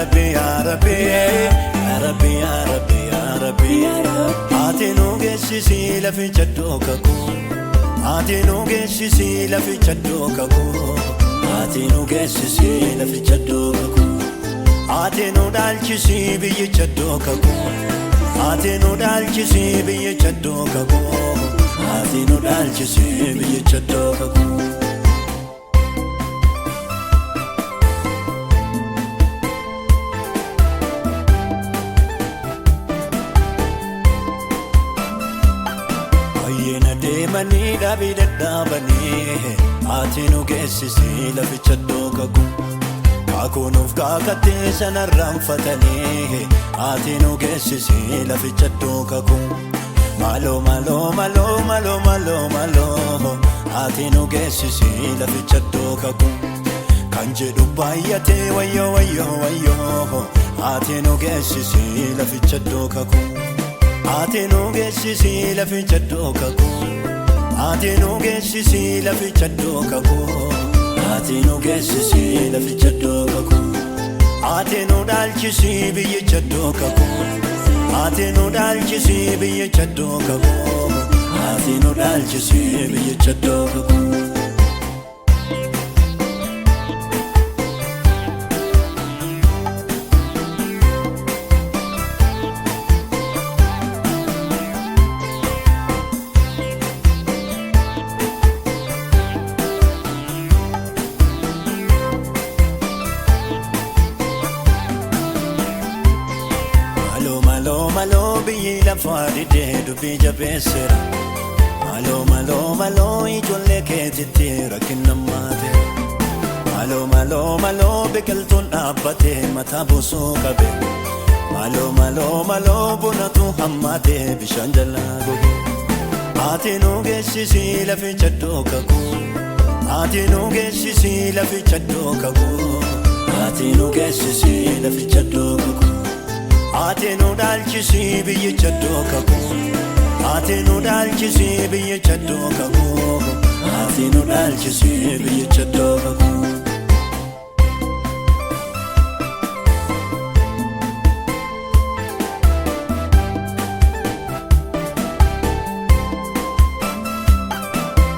Rabbi, Ya Rabbi, Ya Rabbi, Ya Rabbi, Ya Rabbi. Ati nu geessisi laficha dhookaku. Ati nu geessisi laficha dhookaku. Ati nu geessisi laficha dhookaku. Ati nu dhaalchisi biyyicha dhookaku. Ati nu dhaalchisi biyyicha dhookaku. Ati nu dhaalchisi biyyicha dhookaku. Ayyena deemanii dhabii dadhaabanii ati nu geessisi laficha dhookaku. Akunuuf kaakattee sanarraanfatanii ati nu geessisi laficha dhookaku. Malo malo malo malo malo malo ati nu geessisi laficha dhookaku. Kan jedhu baay'atee wayyo wayyo wayyo ati nu geessisi laficha dhookaku. Ati nu geessisi laficha dhookaku. Ati nu geessisi laficha dhookaku. Ati nu geessisi laficha dhookaku. Ati nu dhaalchisi biyyicha dhookaku. Ati nu dhaalchisi biyyicha dhookaku. Ati nu dhaalchisi biyyicha dhookaku. Malo biyyi lafaa didee dubbii jabeessera. Malo malo ijoollee keetitti rakkina maateera. Malo biqiltuun dhaabbatee mataa bosoo qabe. Malo bunatu hammaatee bishaan jalaa goge. Ati nu geessisi laficha dhookaku. Ati nu geessisi laficha dhookaku. Ati nu geessisi laficha dhookaku. Ati nu dhaalchisi biyyicha dhookaku. Ati nu dhaalchisi biyyicha dhookaku. Ati nu dhaalchisi biyyicha dhookaku.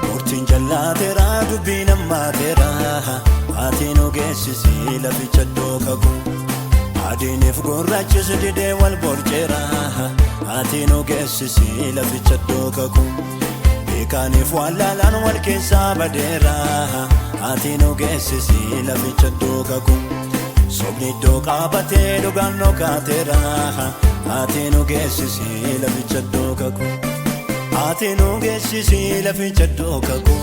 Murtiin jallaateera dubbiin ammaateera. Ati nu geessisi laficha dhookaku. Adiiniif gurraachisi didee wal borceera. Ati nu geessisi laficha dhookaku. Beekaaniif wallaalaan wal keessaa badeera. Ati nu geessisi laficha dhookaku. Sobni iddoo qaabatee dhugaan dhokaateera. Ati nu geessisi laficha dhookaku. Ati nu geessisi laficha dhookaku.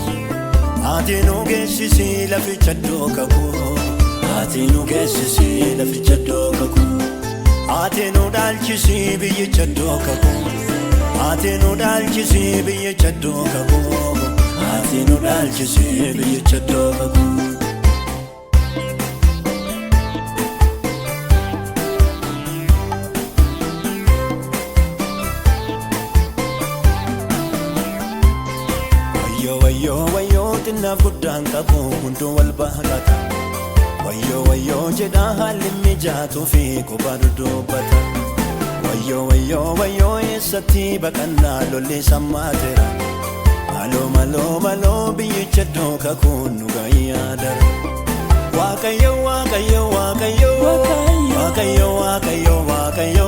Ati nu geessisi laficha dhookaku. Ati nu geessisi laficha dhookaku. Ati nu dhaalchisi biyyicha dhookaku. Ati nu dhaalchisi biyyicha dhookaku. Ati nu dhaalchisi biyyicha dhookaku. Wayyo wayyo wayyo xinnaaf guddaan qabu hunduu wal bahaata. Wayyo jedha haalli mijaatu fi kophaa duddubbata. Wayyo eessatti baqannaa lolli sammaateera. Malo biyyicha dhookaku nu gayyaadara. Waaqayyo Waaqayyo Waaqayyo Waaqayyo Waaqayyo Waaqayyo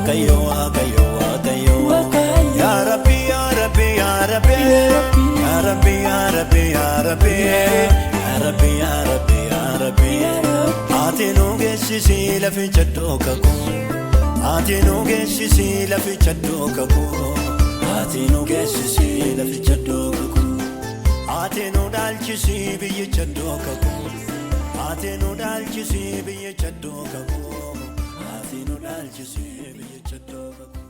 Waaqayyo Waaqayyo Waaqayyo Ya Rabbi Ya Rabbi Ya Rabbi Ya Rabbi Ya Rabbi Ya Rabbi Ya Rabbi Ya Rabbi Ya Rabbi. Ati nu geessisi laficha dhookaku. Ati nu geessisi laficha dhookaku. Ati nu geessisi laficha dhookaku. Ati nu dhaalchisi biyyicha dhookaku. Ati nu dhaalchisi biyyicha dhookaku. Ati nu dhaalchisi biyyicha dhookaku.